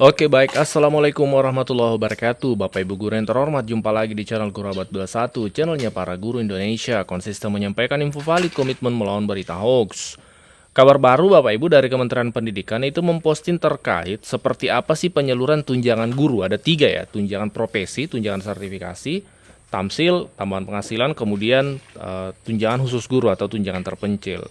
Oke baik, Assalamualaikum warahmatullahi wabarakatuh. Bapak Ibu guru yang terhormat, jumpa lagi di channel Guru Abad 21, channelnya para guru Indonesia, konsisten menyampaikan info valid, komitmen melawan berita hoax. Kabar baru Bapak Ibu dari Kementerian Pendidikan itu memposting terkait seperti apa sih penyaluran tunjangan guru. Ada tiga ya, tunjangan profesi, tunjangan sertifikasi, tamsil, tambahan penghasilan, kemudian tunjangan khusus guru atau tunjangan terpencil.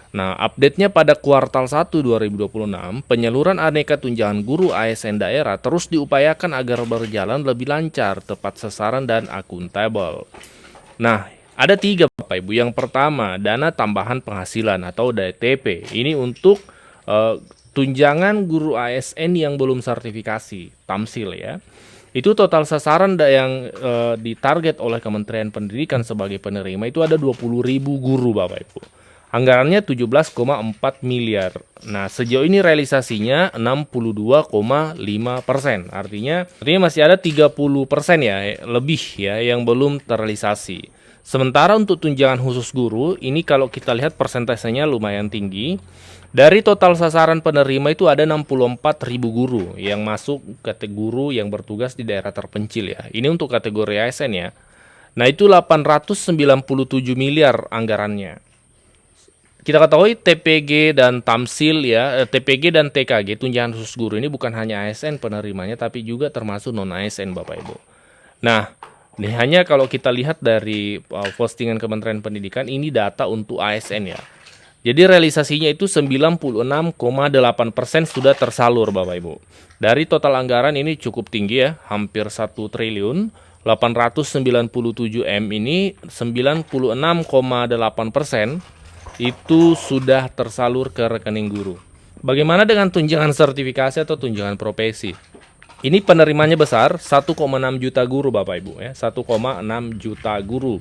Nah, update-nya pada kuartal 1 2026, penyaluran aneka tunjangan guru ASN daerah terus diupayakan agar berjalan lebih lancar, tepat sasaran, dan akuntabel. Nah, ada tiga Bapak Ibu. Yang pertama, dana tambahan penghasilan atau DTP. Ini untuk tunjangan guru ASN yang belum sertifikasi, tamsil ya. Itu total sasaran yang ditarget oleh Kementerian Pendidikan sebagai penerima itu ada 20.000 guru Bapak Ibu. Anggarannya 17,4 miliar. Nah, sejauh ini realisasinya 62,5%. Artinya masih ada 30% ya, lebih ya, yang belum terrealisasi. Sementara untuk tunjangan khusus guru, ini kalau kita lihat persentasenya lumayan tinggi. Dari total sasaran penerima itu ada 64.000 guru yang masuk kategori guru yang bertugas di daerah terpencil ya. Ini untuk kategori ASN ya. Nah, itu 897 miliar anggarannya. Kita ketahui TPG dan Tamsil ya, TPG dan TKG tunjangan khusus guru ini bukan hanya ASN penerimanya tapi juga termasuk non ASN Bapak Ibu. Nah, ini hanya kalau kita lihat dari postingan Kementerian Pendidikan ini data untuk ASN ya. Jadi realisasinya itu 96,8% sudah tersalur Bapak Ibu. Dari total anggaran ini cukup tinggi ya, hampir 1 triliun. 897 M ini 96,8% itu sudah tersalur ke rekening guru. Bagaimana dengan tunjangan sertifikasi atau tunjangan profesi? Ini penerimanya besar, 1,6 juta guru Bapak Ibu ya, 1,6 juta guru.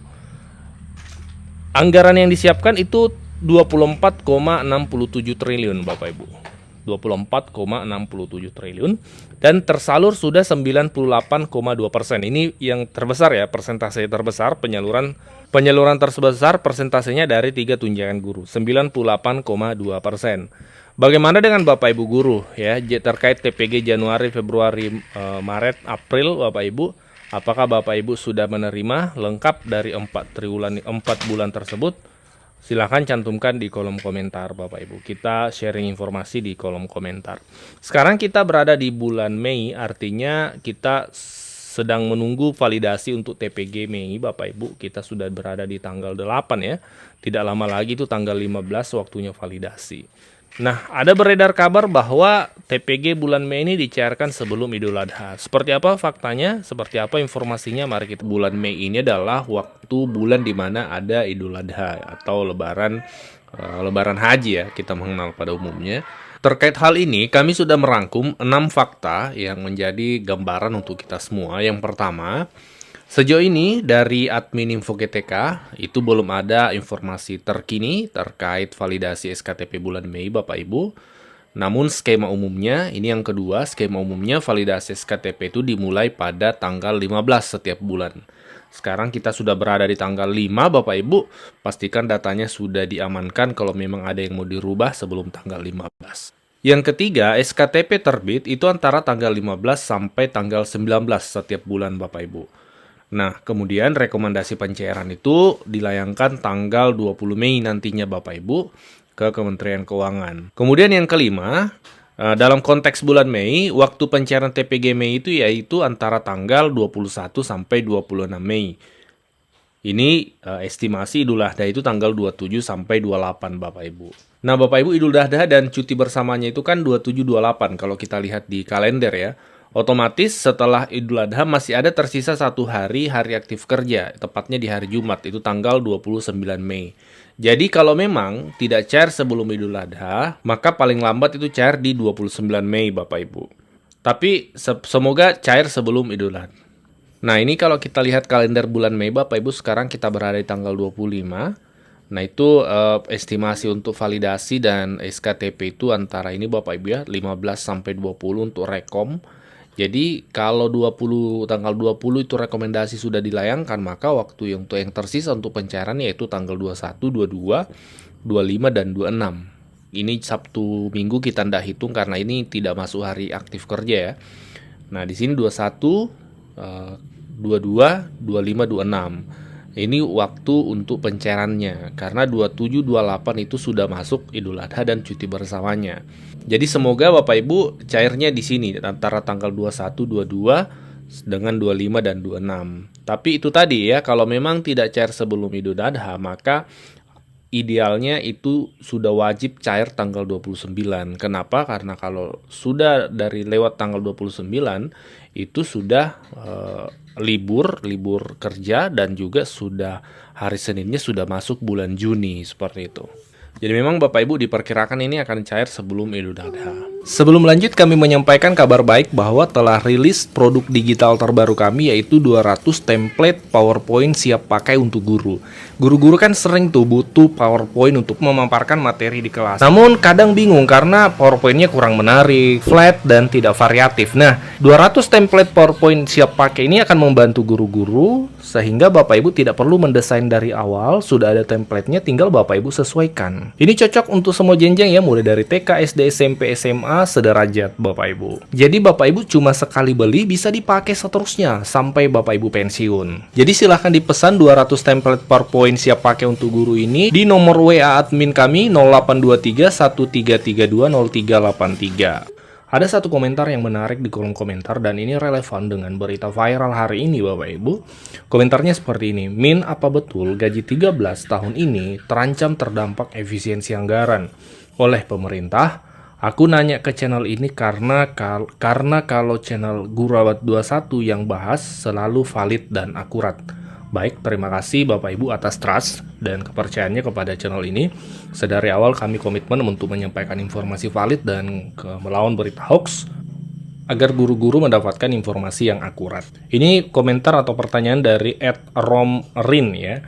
Anggaran yang disiapkan itu 24,67 triliun Bapak Ibu. 24,67 triliun dan tersalur sudah 98,2%. Ini yang terbesar ya, persentase terbesar penyaluran terbesar persentasenya dari tiga tunjangan guru, 98,2%. Bagaimana dengan Bapak Ibu guru ya, terkait TPG Januari, Februari, Maret, April Bapak Ibu? Apakah Bapak Ibu sudah menerima lengkap dari 4 bulan tersebut? Silahkan cantumkan di kolom komentar Bapak Ibu. Kita sharing informasi di kolom komentar. Sekarang kita berada di bulan Mei, artinya kita sedang menunggu validasi untuk TPG Mei Bapak Ibu. Kita sudah berada di tanggal 8 ya. Tidak lama lagi itu tanggal 15 waktunya validasi. Nah, ada beredar kabar bahwa TPG bulan Mei ini dicairkan sebelum Idul Adha. Seperti apa faktanya? Seperti apa informasinya? Mari kita. Bulan Mei ini adalah waktu bulan di mana ada Idul Adha atau lebaran haji ya, kita mengenal pada umumnya. Terkait hal ini, kami sudah merangkum 6 fakta yang menjadi gambaran untuk kita semua. Yang pertama, sejauh ini dari admin Info GTK itu belum ada informasi terkini terkait validasi SKTP bulan Mei Bapak Ibu. Namun skema umumnya, ini yang kedua, skema umumnya validasi SKTP itu dimulai pada tanggal 15 setiap bulan. Sekarang kita sudah berada di tanggal 5 Bapak Ibu, pastikan datanya sudah diamankan kalau memang ada yang mau dirubah sebelum tanggal 15. Yang ketiga, SKTP terbit itu antara tanggal 15 sampai tanggal 19 setiap bulan Bapak Ibu. Nah, kemudian rekomendasi pencairan itu dilayangkan tanggal 20 Mei nantinya Bapak Ibu ke Kementerian Keuangan. Kemudian yang kelima, dalam konteks bulan Mei, waktu pencairan TPG Mei itu yaitu antara tanggal 21 sampai 26 Mei. Ini estimasi Idul Adha itu tanggal 27 sampai 28 Bapak Ibu. Nah, Bapak Ibu, Idul Adha dan cuti bersamanya itu kan 27-28 kalau kita lihat di kalender ya. Otomatis setelah Idul Adha masih ada tersisa 1 hari aktif kerja, tepatnya di hari Jumat, itu tanggal 29 Mei. Jadi kalau memang tidak cair sebelum Idul Adha, maka paling lambat itu cair di 29 Mei Bapak Ibu. Tapi semoga cair sebelum Idul Adha. Nah, ini kalau kita lihat kalender bulan Mei Bapak Ibu, sekarang kita berada di tanggal 25. Nah, itu estimasi untuk validasi dan SKTP itu antara ini Bapak Ibu ya, 15 sampai 20 untuk rekom. Jadi kalau tanggal 20 itu rekomendasi sudah dilayangkan, maka waktu yang tersisa untuk pencairan yaitu tanggal 21, 22, 25 dan 26. Ini Sabtu Minggu kita ndak hitung karena ini tidak masuk hari aktif kerja ya. Nah, di sini 21, 22, 25, 26. Ini waktu untuk pencairannya karena 27, 28 itu sudah masuk Idul Adha dan cuti bersamanya. Jadi semoga Bapak Ibu cairnya di sini antara tanggal 21, 22 dengan 25 dan 26. Tapi itu tadi ya, kalau memang tidak cair sebelum Idul Adha, maka idealnya itu sudah wajib cair tanggal 29. Kenapa? Karena kalau sudah dari lewat tanggal 29 itu sudah libur kerja dan juga sudah hari Seninnya sudah masuk bulan Juni seperti itu. Jadi memang Bapak Ibu diperkirakan ini akan cair sebelum Idul Adha. Sebelum lanjut kami menyampaikan kabar baik bahwa telah rilis produk digital terbaru kami yaitu 200 template PowerPoint siap pakai untuk guru. Guru-guru kan sering tuh butuh PowerPoint untuk memaparkan materi di kelas. Namun kadang bingung karena PowerPoint-nya kurang menarik, flat, dan tidak variatif. Nah, 200 template PowerPoint siap pakai ini akan membantu guru-guru sehingga Bapak Ibu tidak perlu mendesain dari awal, sudah ada template-nya, tinggal Bapak Ibu sesuaikan. Ini cocok untuk semua jenjang ya, mulai dari TK, SD, SMP, SMA, sederajat Bapak Ibu. Jadi Bapak Ibu cuma sekali beli bisa dipakai seterusnya sampai Bapak Ibu pensiun. Jadi silahkan dipesan 200 template PowerPoint siap pakai untuk guru ini di nomor WA admin kami 0823 1332 0383. Ada satu komentar yang menarik di kolom komentar dan ini relevan dengan berita viral hari ini Bapak Ibu. Komentarnya seperti ini, Min, apa betul gaji 13 tahun ini terancam terdampak efisiensi anggaran oleh pemerintah? Aku nanya ke channel ini karena kalau channel Gurawat 21 yang bahas selalu valid dan akurat. Baik, terima kasih Bapak Ibu atas trust dan kepercayaannya kepada channel ini. Sedari awal kami komitmen untuk menyampaikan informasi valid dan melawan berita hoax agar guru-guru mendapatkan informasi yang akurat. Ini komentar atau pertanyaan dari @romrin ya.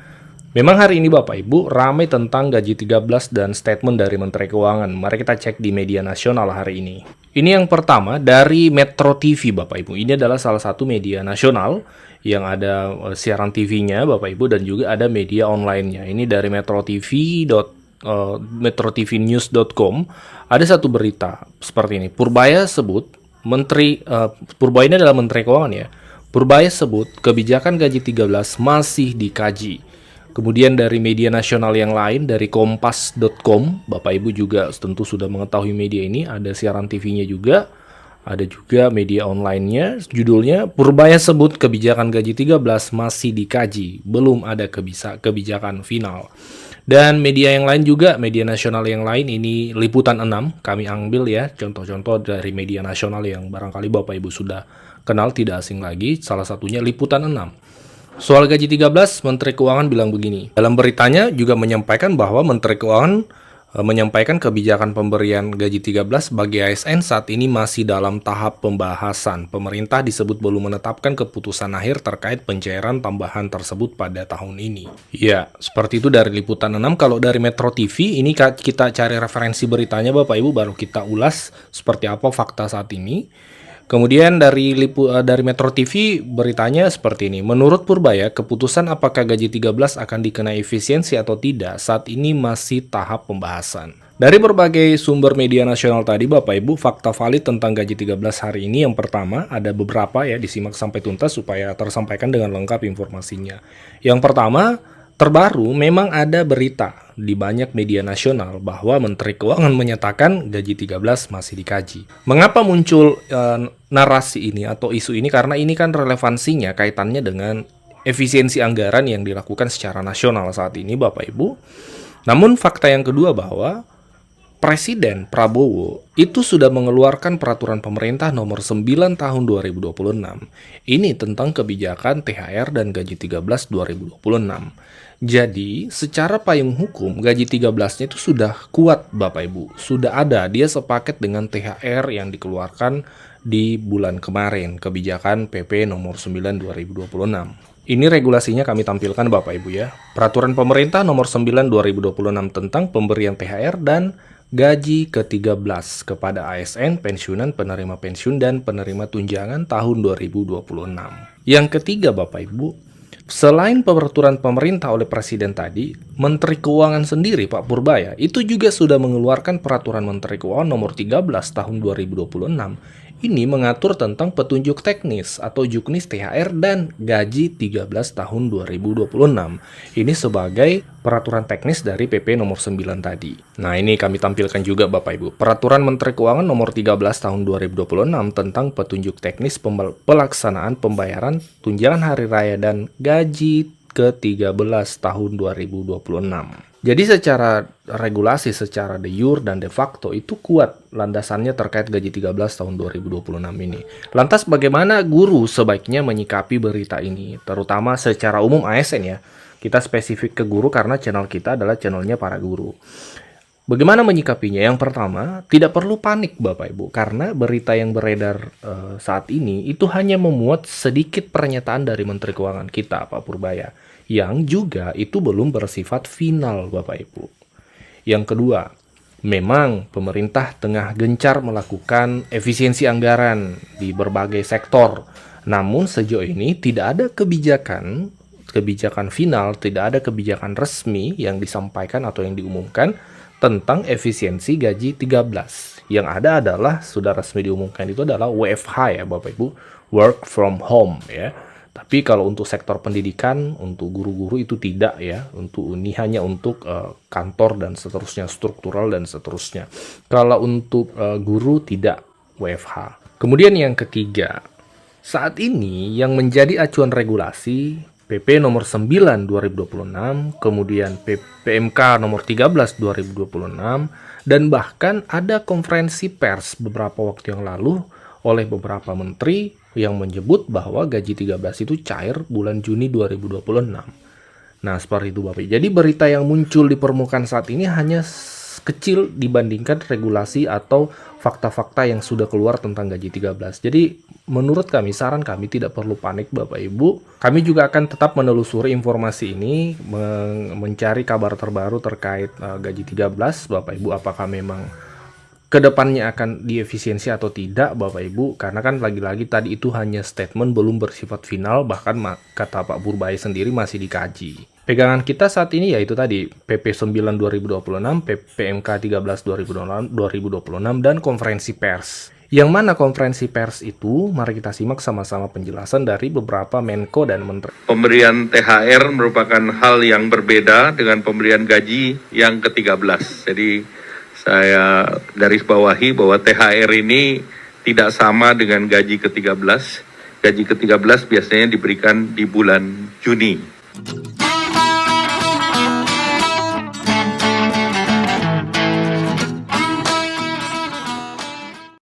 Memang hari ini Bapak Ibu ramai tentang gaji 13 dan statement dari Menteri Keuangan. Mari kita cek di media nasional hari ini. Ini yang pertama dari Metro TV Bapak Ibu. Ini adalah salah satu media nasional yang ada siaran TV-nya Bapak Ibu dan juga ada media online-nya. Ini dari metrotvnews.com. Ada satu berita seperti ini. Purbaya sebut Purbaya ini adalah Menteri Keuangan ya. Purbaya sebut kebijakan gaji 13 masih dikaji. Kemudian dari media nasional yang lain, dari kompas.com, Bapak Ibu juga tentu sudah mengetahui media ini, ada siaran TV-nya juga, ada juga media online-nya, judulnya, Purbaya sebut kebijakan gaji 13 masih dikaji, belum ada kebijakan final. Dan media yang lain juga, media nasional yang lain, ini Liputan 6, kami ambil ya, contoh-contoh dari media nasional yang barangkali Bapak Ibu sudah kenal, tidak asing lagi, salah satunya Liputan 6. Soal gaji 13, Menteri Keuangan bilang begini. Dalam beritanya juga menyampaikan bahwa Menteri Keuangan menyampaikan kebijakan pemberian gaji 13 bagi ASN saat ini masih dalam tahap pembahasan. Pemerintah disebut belum menetapkan keputusan akhir terkait pencairan tambahan tersebut pada tahun ini. Ya, seperti itu dari Liputan 6. Kalau dari Metro TV, ini kita cari referensi beritanya Bapak Ibu, baru kita ulas seperti apa fakta saat ini. Kemudian dari Metro TV beritanya seperti ini. Menurut Purbaya, keputusan apakah gaji 13 akan dikenai efisiensi atau tidak saat ini masih tahap pembahasan. Dari berbagai sumber media nasional tadi Bapak Ibu, fakta valid tentang gaji 13 hari ini yang pertama ada beberapa ya, disimak sampai tuntas supaya tersampaikan dengan lengkap informasinya. Yang pertama, terbaru memang ada berita di banyak media nasional bahwa Menteri Keuangan menyatakan gaji 13 masih dikaji. Mengapa muncul narasi ini atau isu ini? Karena ini kan relevansinya kaitannya dengan efisiensi anggaran yang dilakukan secara nasional saat ini Bapak Ibu. Namun fakta yang kedua bahwa Presiden Prabowo itu sudah mengeluarkan peraturan pemerintah nomor 9 tahun 2026. Ini tentang kebijakan THR dan gaji 13 2026. Jadi, secara payung hukum, gaji 13-nya itu sudah kuat Bapak Ibu. Sudah ada, dia sepaket dengan THR yang dikeluarkan di bulan kemarin, kebijakan PP nomor 9 2026. Ini regulasinya kami tampilkan Bapak Ibu ya. Peraturan pemerintah nomor 9 2026 tentang pemberian THR dan gaji ke-13 kepada ASN, pensiunan, penerima pensiun, dan penerima tunjangan tahun 2026. Yang ketiga Bapak Ibu, Selain peraturan pemerintah oleh Presiden tadi, Menteri Keuangan sendiri Pak Purbaya itu juga sudah mengeluarkan Peraturan Menteri Keuangan Nomor 13 Tahun 2026. Ini mengatur tentang petunjuk teknis atau juknis THR dan gaji 13 tahun 2026. Ini sebagai peraturan teknis dari PP Nomor 9 tadi. Nah, ini kami tampilkan juga Bapak Ibu. Peraturan Menteri Keuangan Nomor 13 Tahun 2026 tentang petunjuk teknis pelaksanaan pembayaran tunjangan hari raya dan gaji ke-13 tahun 2026. Jadi secara regulasi, secara de jure dan de facto itu kuat landasannya terkait gaji 13 tahun 2026 ini. Lantas bagaimana guru sebaiknya menyikapi berita ini? Terutama secara umum ASN ya. Kita spesifik ke guru karena channel kita adalah channelnya para guru. Bagaimana menyikapinya? Yang pertama, tidak perlu panik Bapak Ibu, karena berita yang beredar saat ini itu hanya memuat sedikit pernyataan dari Menteri Keuangan kita, Pak Purbaya, yang juga itu belum bersifat final Bapak Ibu. Yang kedua, memang pemerintah tengah gencar melakukan efisiensi anggaran di berbagai sektor, namun sejauh ini tidak ada kebijakan final, tidak ada kebijakan resmi yang disampaikan atau yang diumumkan tentang efisiensi gaji 13. Yang ada adalah sudah resmi diumumkan itu adalah WFH ya Bapak Ibu, work from home ya. Tapi kalau untuk sektor pendidikan, untuk guru-guru itu tidak ya. Untuk ini hanya untuk kantor dan seterusnya, struktural dan seterusnya. Kalau untuk guru tidak WFH. Kemudian yang ketiga, saat ini yang menjadi acuan regulasi PP nomor 9 2026, kemudian PMK nomor 13 2026, dan bahkan ada konferensi pers beberapa waktu yang lalu oleh beberapa menteri yang menyebut bahwa gaji 13 itu cair bulan Juni 2026. Nah, seperti itu Bapak. Jadi berita yang muncul di permukaan saat ini hanya kecil dibandingkan regulasi atau fakta-fakta yang sudah keluar tentang gaji 13. Jadi menurut kami, saran kami tidak perlu panik Bapak Ibu. Kami juga akan tetap menelusuri informasi ini, mencari kabar terbaru terkait gaji 13 Bapak Ibu, apakah memang kedepannya akan diefisiensi atau tidak Bapak Ibu, karena kan lagi-lagi tadi itu hanya statement belum bersifat final, bahkan kata Pak Purbaya sendiri masih dikaji. Pegangan kita saat ini yaitu tadi PP 9 2026, PMK 13 2026 dan konferensi pers. Yang mana konferensi pers itu? Mari kita simak sama-sama penjelasan dari beberapa Menko dan Menteri. Pemberian THR merupakan hal yang berbeda dengan pemberian gaji yang ke-13. Jadi saya garis bawahi bahwa THR ini tidak sama dengan gaji ke-13. Gaji ke-13 biasanya diberikan di bulan Juni.